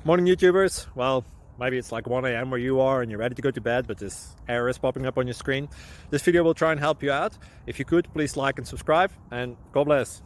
Morning YouTubers. Well, maybe it's like 1 a.m. where you are and you're ready to go to bed, but this error is popping up on your screen. This video will try and help you out. If you could, please like and subscribe, and God bless.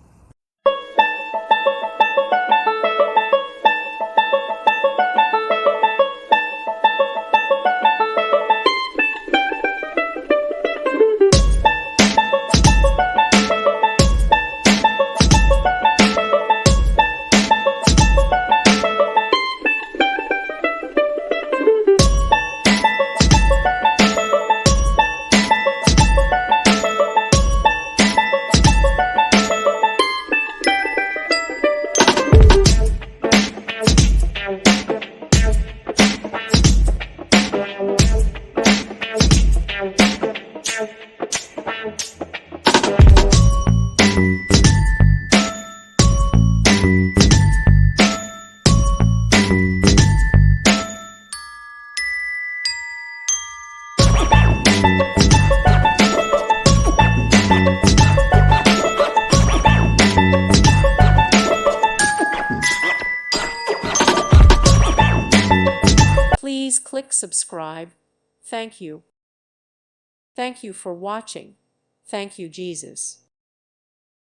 Please click subscribe. Thank you. Thank you for watching. Thank you, Jesus.